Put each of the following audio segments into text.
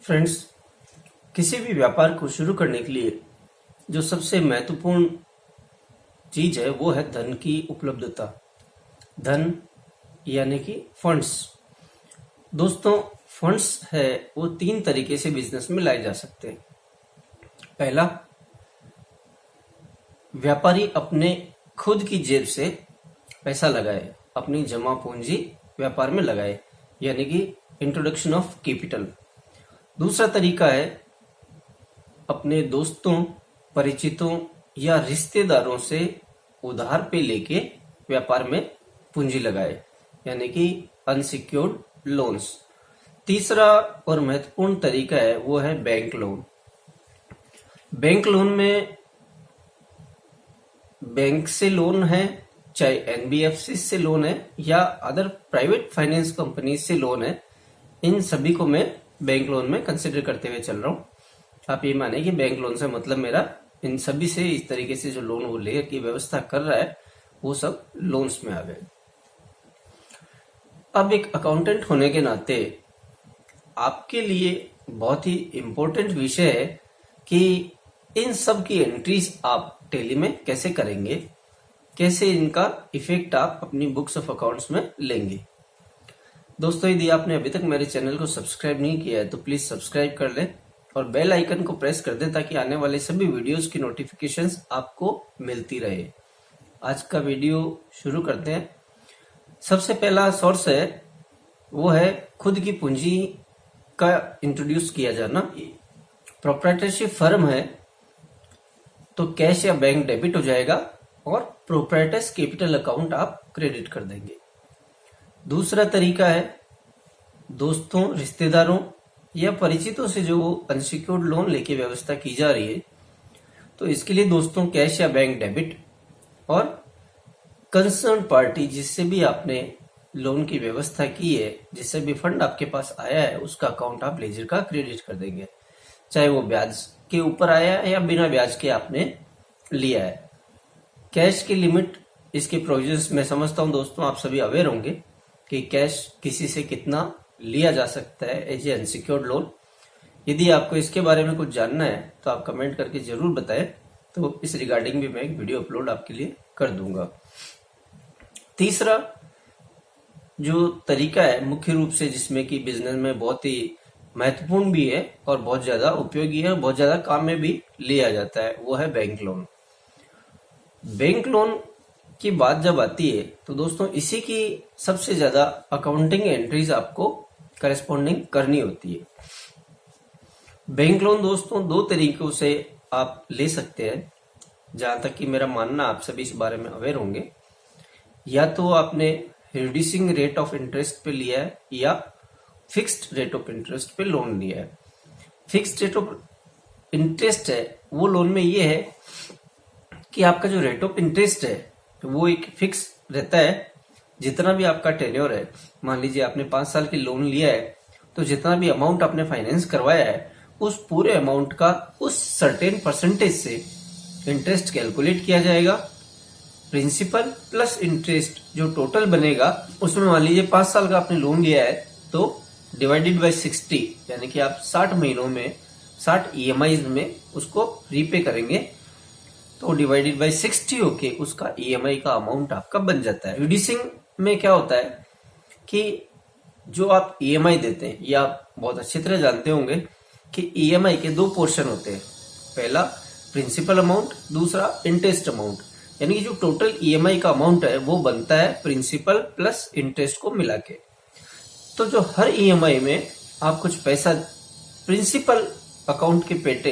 Friends, किसी भी व्यापार को शुरू करने के लिए जो सबसे महत्वपूर्ण चीज है वो है धन की उपलब्धता। धन यानी कि फंड्स। दोस्तों, फंड्स है वो तीन तरीके से बिजनेस में लाए जा सकते हैं। पहला, व्यापारी अपने खुद की जेब से पैसा लगाए, अपनी जमा पूंजी व्यापार में लगाए, यानी कि इंट्रोडक्शन ऑफ कैपिटल। दूसरा तरीका है अपने दोस्तों, परिचितों या रिश्तेदारों से उधार पे लेके व्यापार में पूंजी लगाए, यानी कि अनसिक्योर्ड लोन्स। तीसरा और महत्वपूर्ण तरीका है वो है बैंक लोन। बैंक लोन में बैंक से लोन है, चाहे एनबीएफसी से लोन है या अदर प्राइवेट फाइनेंस कंपनी से लोन है, इन सभी को मैं बैंक लोन में कंसिडर करते हुए चल रहा हूँ। आप ये माने कि बैंक लोन से मतलब मेरा इन सभी से इस तरीके से जो लोन वो ले की व्यवस्था कर रहा है वो सब लोन्स में आ गए। अब एक अकाउंटेंट होने के नाते आपके लिए बहुत ही इंपॉर्टेंट विषय है कि इन सब की एंट्रीज आप टैली में कैसे करेंगे, कैसे इनका इफेक्ट आप अपनी बुक्स ऑफ अकाउंट्स में लेंगे। दोस्तों, यदि आपने अभी तक मेरे चैनल को सब्सक्राइब नहीं किया है तो प्लीज सब्सक्राइब कर लें और बेल आइकन को प्रेस कर दें ताकि आने वाले सभी वीडियोस की नोटिफिकेशंस आपको मिलती रहे। आज का वीडियो शुरू करते हैं। सबसे पहला सोर्स है वो है खुद की पूंजी का इंट्रोड्यूस किया जाना। प्रोप्राइटरशिप फर्म है तो कैश या बैंक डेबिट हो जाएगा और प्रोप्राइटर्स कैपिटल अकाउंट आप क्रेडिट कर देंगे। दूसरा तरीका है दोस्तों, रिश्तेदारों या परिचितों से जो अनसिक्योर्ड लोन लेके व्यवस्था की जा रही है, तो इसके लिए दोस्तों कैश या बैंक डेबिट और कंसर्न पार्टी जिससे भी आपने लोन की व्यवस्था की है, जिससे भी फंड आपके पास आया है, उसका अकाउंट आप लेजर का क्रेडिट कर देंगे, चाहे वो ब्याज के ऊपर आया है या बिना ब्याज के आपने लिया है। कैश की लिमिट, इसके प्रोविजंस मैं समझता हूं दोस्तों आप सभी अवेयर होंगे कि कैश किसी से कितना लिया जा सकता है एज ए अनसिक्योर्ड लोन। यदि आपको इसके बारे में कुछ जानना है तो आप कमेंट करके जरूर बताएं, तो इस रिगार्डिंग भी मैं एक वीडियो अपलोड आपके लिए कर दूंगा। तीसरा जो तरीका है मुख्य रूप से जिसमें कि बिजनेस में बहुत ही महत्वपूर्ण भी है और बहुत ज्यादा उपयोगी है, बहुत ज्यादा काम में भी लिया जाता है, वो है बैंक लोन। बैंक लोन की बात जब आती है तो दोस्तों इसी की सबसे ज्यादा अकाउंटिंग एंट्रीज आपको करेस्पॉन्डिंग करनी होती है। बैंक लोन दोस्तों दो तरीकों से आप ले सकते हैं, जहां तक कि मेरा मानना आप सभी इस बारे में अवेयर होंगे। या तो आपने रिड्यूसिंग रेट ऑफ इंटरेस्ट पे लिया है या फिक्स्ड रेट ऑफ इंटरेस्ट पे लोन लिया है। फिक्स्ड रेट ऑफ इंटरेस्ट है वो लोन में ये है कि आपका जो रेट ऑफ इंटरेस्ट है तो वो एक फिक्स रहता है। जितना भी आपका टेन्योर है, मान लीजिए आपने 5 साल की लोन लिया है, तो जितना भी अमाउंट आपने फाइनेंस करवाया है उस पूरे अमाउंट का उस सर्टेन परसेंटेज से इंटरेस्ट कैलकुलेट किया जाएगा। प्रिंसिपल प्लस इंटरेस्ट जो टोटल बनेगा उसमें मान लीजिए 5 साल का आपने लोन लिया है तो डिवाइडेड बाय 60, यानी कि आप 60 महीनों में 60 ईएमआई में उसको रीपे करेंगे, तो डिवाइडेड बाय 60 होके उसका ईएमआई का अमाउंट आपका बन जाता है। रिड्यूसिंग में क्या होता है कि जो आप ईएमआई देते हैं, या आप बहुत अच्छी तरह जानते होंगे कि ईएमआई के दो पोर्शन होते हैं, पहला प्रिंसिपल अमाउंट, दूसरा इंटरेस्ट अमाउंट। यानी कि जो टोटल ईएमआई का अमाउंट है वो बनता है प्रिंसिपल प्लस इंटरेस्ट को मिला के। तो जो हर ईएमआई में आप कुछ पैसा प्रिंसिपल अकाउंट के पेटे,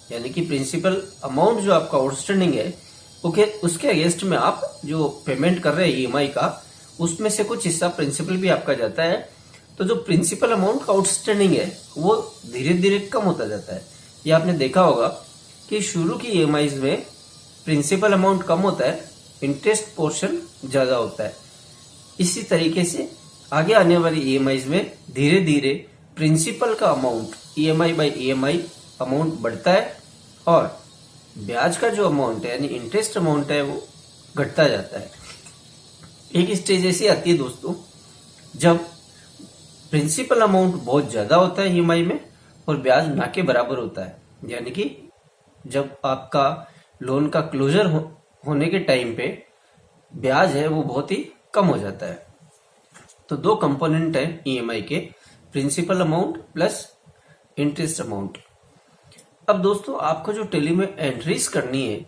यानी कि प्रिंसिपल अमाउंट जो आपका आउटस्टैंडिंग है उसके अगेंस्ट में आप जो पेमेंट कर रहे हैं ईएमआई का, उसमें से कुछ हिस्सा प्रिंसिपल भी आपका जाता है। तो जो प्रिंसिपल अमाउंट का आउटस्टैंडिंग है वो धीरे धीरे कम होता जाता है। ये आपने देखा होगा कि शुरू की ईएमआई में प्रिंसिपल अमाउंट कम होता है, इंटरेस्ट पोर्शन ज्यादा होता है। इसी तरीके से आगे आने वाली ईएमआई में धीरे धीरे प्रिंसिपल का amount EMI by EMI amount बढ़ता है और ब्याज का जो अमाउंट है यानी इंटरेस्ट अमाउंट है वो घटता जाता है। एक स्टेज ऐसी आती है दोस्तों जब प्रिंसिपल अमाउंट बहुत ज्यादा होता है ईएमआई में और ब्याज ना के बराबर होता है। यानी कि जब आपका लोन का क्लोजर होने के टाइम पे ब्याज है वो बहुत ही कम हो जाता है। तो दो कंपोनेंट है ईएमआई के, principal amount plus interest amount. अब दोस्तों आपको जो टेली में एंट्रीज करनी है,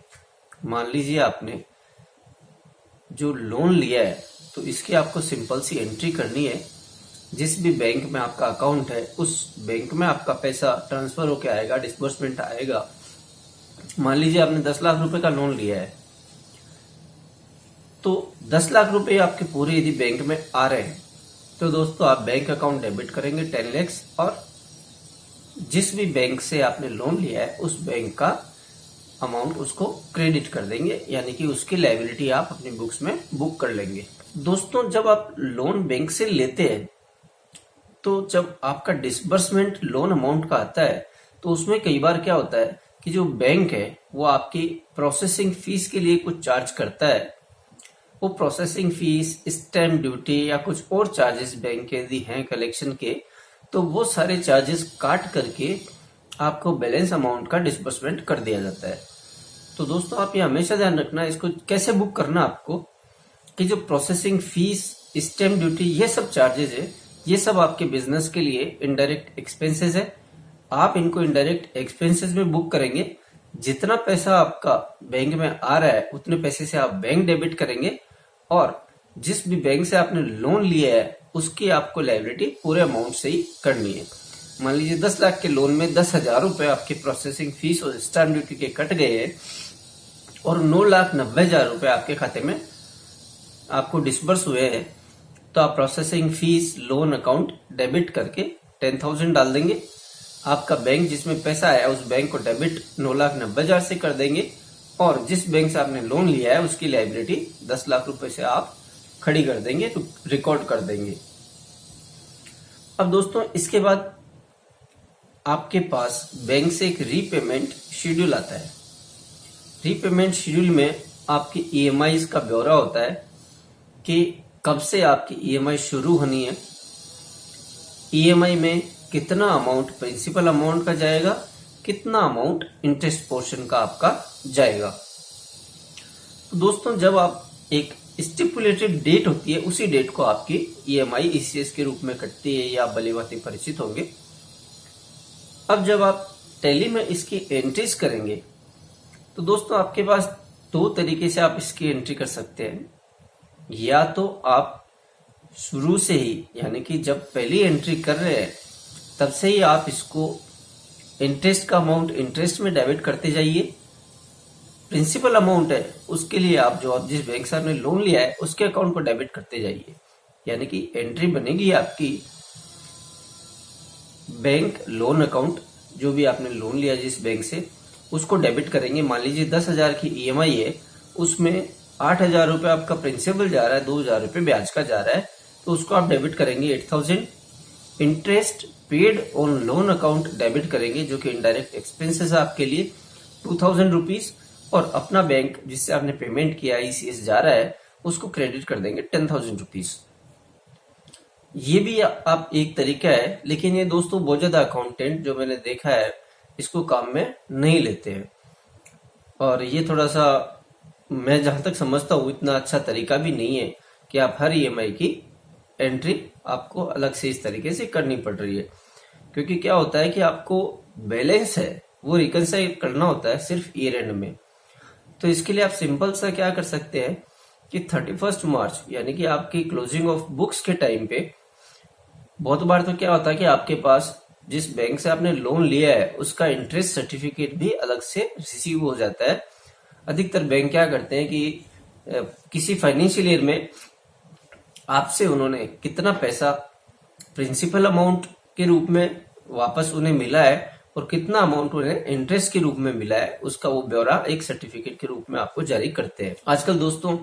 मान लीजिए आपने जो लोन लिया है तो इसकी आपको सिंपल सी एंट्री करनी है। जिस भी बैंक में आपका अकाउंट है उस बैंक में आपका पैसा ट्रांसफर होके आएगा, डिस्बर्समेंट आएगा। मान लीजिए आपने 10 लाख रुपए का लोन लिया है, तो 10 लाख रुपए आपके पूरे यदि बैंक में आ रहे हैं तो दोस्तों आप बैंक अकाउंट डेबिट करेंगे 10 लाख, और जिस भी बैंक से आपने लोन लिया है उस बैंक का अमाउंट उसको क्रेडिट कर देंगे, यानी कि उसकी लायबिलिटी आप अपनी बुक्स में बुक कर लेंगे। दोस्तों जब आप लोन बैंक से लेते हैं तो जब आपका डिसबर्समेंट लोन अमाउंट का आता है तो उसमें कई बार क्या होता है कि जो बैंक है वो आपकी प्रोसेसिंग फीस के लिए कुछ चार्ज करता है। वो प्रोसेसिंग फीस, स्टैम्प ड्यूटी या कुछ और चार्जेस बैंक के यदि हैं कलेक्शन के, तो वो सारे चार्जेस काट करके आपको बैलेंस अमाउंट का डिसबर्समेंट कर दिया जाता है। तो दोस्तों आप ये हमेशा ध्यान रखना, इसको कैसे बुक करना आपको, कि जो प्रोसेसिंग फीस, स्टैम्प ड्यूटी, ये सब चार्जेस है, ये सब आपके बिजनेस के लिए इनडायरेक्ट एक्सपेंसेस है। आप इनको इनडायरेक्ट एक्सपेंसेस में बुक करेंगे। जितना पैसा आपका बैंक में आ रहा है उतने पैसे से आप बैंक डेबिट करेंगे, और जिस भी बैंक से आपने लोन लिया है उसकी आपको लायबिलिटी पूरे अमाउंट से ही करनी है। मान लीजिए 10 लाख के लोन में 10,000 रुपए आपकी प्रोसेसिंग फीस और स्टैम्प ड्यूटी के कट गए हैं और 9,90,000 रुपए आपके खाते में आपको डिसबर्स हुए हैं, तो आप processing fees loan account debit करके 10,000 डाल देंगे। आपका बैंक जिसमें पैसा आया उस बैंक को डेबिट 9,90,000 से कर देंगे, और जिस बैंक से आपने लोन लिया है उसकी लायबिलिटी 10 लाख रुपए से आप खड़ी कर देंगे, तो रिकॉर्ड कर देंगे। अब दोस्तों इसके बाद आपके पास बैंक से एक रीपेमेंट शेड्यूल आता है। रीपेमेंट शेड्यूल में आपकी ईएमआई का ब्यौरा होता है कि कब से आपकी ईएमआई शुरू होनी है, ईएमआई में कितना अमाउंट प्रिंसिपल अमाउंट का जाएगा, कितना अमाउंट इंटरेस्ट पोर्शन का आपका जाएगा। तो दोस्तों जब आप एक स्टिपुलेटेड डेट होती है उसी डेट को आपकी ईएमआई ईसीएस के रूप में कटती है, ये आप भलीभांति परिचित होंगे। अब जब आप टैली में इसकी एंट्रीज करेंगे तो दोस्तों आपके पास दो तरीके से आप इसकी एंट्री कर सकते हैं। या तो आप शुरू से ही, यानी कि जब पहली एंट्री कर रहे हैं तब से ही आप इसको इंटरेस्ट का अमाउंट इंटरेस्ट में डेबिट करते जाइए। प्रिंसिपल अमाउंट है उसके लिए आप जिस बैंक से आपने लोन लिया है उसके अकाउंट को डेबिट करते जाइए। यानी कि एंट्री बनेगी आपकी बैंक लोन अकाउंट, जो भी आपने लोन लिया जिस बैंक से उसको डेबिट करेंगे। मान लीजिए 10,000 की ईएमआई है, उसमें 8,000 रुपए आपका प्रिंसिपल जा रहा है, 2,000 रुपए ब्याज का जा रहा है, तो उसको आप डेबिट करेंगे 8,000। Interest paid on loan account debit करेंगे, जो कि इनडायरेक्ट एक्सपेंसेस है आपके लिए, 2,000 रुपीज। और अपना बैंक जिससे आपने पेमेंट किया ईसीएस जा रहा है उसको क्रेडिट कर देंगे 10,000 रुपीज। ये भी आप एक तरीका है, लेकिन ये दोस्तों बहुत ज्यादा अकाउंटेंट जो मैंने देखा है इसको काम में नहीं लेते हैं, और ये थोड़ा सा मैं जहां तक समझता हूँ इतना अच्छा तरीका भी नहीं है कि आप हर ईएमआई की एंट्री आपको अलग से इस तरीके से करनी पड़ रही है। क्योंकि क्या होता है कि आपको बैलेंस है वो रिकंसाइल करना होता है सिर्फ ईयर एंड में। तो इसके लिए आप सिंपल सा क्या कर सकते हैं कि 31 मार्च यानी कि आपकी क्लोजिंग ऑफ बुक्स के टाइम पे, बहुत बार तो क्या होता है कि आपके पास जिस बैंक से आपने लोन लिया है उसका इंटरेस्ट सर्टिफिकेट भी अलग से रिसीव हो जाता है। अधिकतर बैंक क्या करते हैं कि किसी फाइनेंशियल ईयर में आपसे उन्होंने कितना पैसा प्रिंसिपल अमाउंट के रूप में वापस उन्हें मिला है और कितना अमाउंट उन्हें इंटरेस्ट के रूप में मिला है, उसका वो ब्यौरा एक सर्टिफिकेट के रूप में आपको जारी करते हैं। आजकल दोस्तों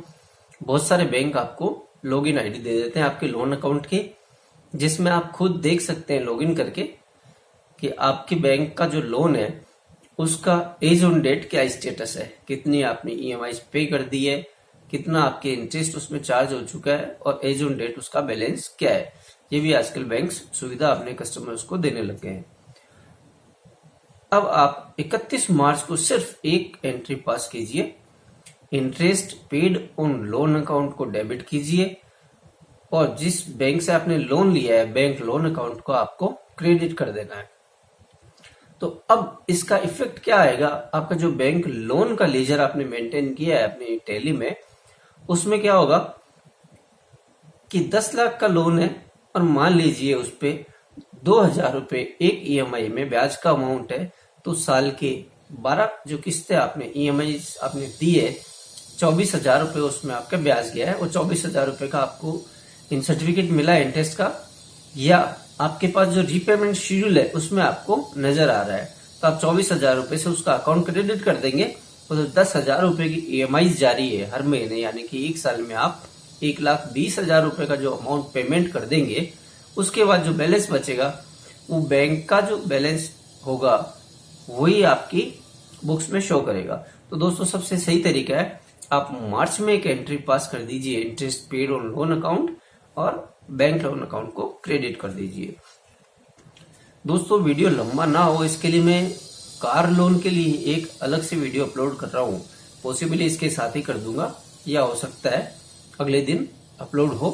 बहुत सारे बैंक आपको लॉगिन आईडी दे देते हैं आपके लोन अकाउंट की, जिसमें आप खुद देख सकते हैं लॉगिन करके कि आपके बैंक का जो लोन है उसका एज ऑन डेट क्या स्टेटस है, कितनी आपने ईएमआई पे कर दी है, कितना आपके इंटरेस्ट उसमें चार्ज हो चुका है, और एज ऑन डेट उसका बैलेंस क्या है। ये भी आजकल बैंक सुविधा अपने कस्टमर्स को देने लग गए हैं। अब आप 31 मार्च को सिर्फ एक एंट्री पास कीजिए, interest paid on loan account को डेबिट कीजिए और जिस बैंक से आपने लोन लिया है बैंक लोन अकाउंट को आपको क्रेडिट कर देना है। तो अब इसका इफेक्ट क्या आएगा, आपका जो बैंक लोन का लेजर आपने मेंटेन किया है अपनी टैली में, उसमें क्या होगा कि 10 लाख का लोन है और मान लीजिए उस पे 2,000 रुपए एक ईएमआई में ब्याज का अमाउंट है, तो साल के 12 जो किस्तें आपने ईएमआई आपने दी है, 24,000 रुपए उसमें आपका ब्याज गया है और 24,000 रुपए का आपको इन सर्टिफिकेट मिला है इंटरेस्ट का, या आपके पास जो रीपेमेंट शेड्यूल है उसमें आपको नजर आ रहा है, तो आप 24,000 रुपए से उसका अकाउंट क्रेडिट कर देंगे और 10,000 रुपए की ईएमआई जारी है हर महीने, यानी कि एक साल में आप 1,20,000 रुपए का जो अमाउंट पेमेंट कर देंगे, उसके बाद जो बैलेंस बचेगा वो बैंक का जो बैलेंस होगा वही आपकी बुक्स में शो करेगा। तो दोस्तों सबसे सही तरीका है आप मार्च में एक एंट्री पास कर दीजिए, interest paid on loan account और बैंक लोन अकाउंट को क्रेडिट कर दीजिए। दोस्तों वीडियो लंबा ना हो इसके लिए मैं कार लोन के लिए एक अलग से वीडियो अपलोड कर रहा हूँ, पॉसिबली इसके साथ ही कर दूंगा या हो सकता है अगले दिन अपलोड हो।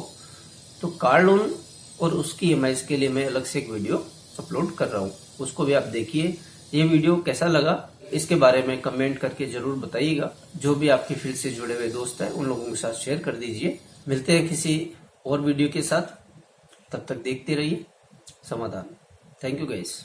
तो कार लोन और उसकी ईएमआईज के लिए मैं अलग से एक वीडियो अपलोड कर रहा हूँ, उसको भी आप देखिए। ये वीडियो कैसा लगा इसके बारे में कमेंट करके जरूर बताइएगा। जो भी आपकी फील्ड से जुड़े हुए दोस्त हैं उन लोगों के साथ शेयर कर दीजिए। मिलते हैं किसी और वीडियो के साथ, तब तक देखते रहिए समाधान। Thank you guys.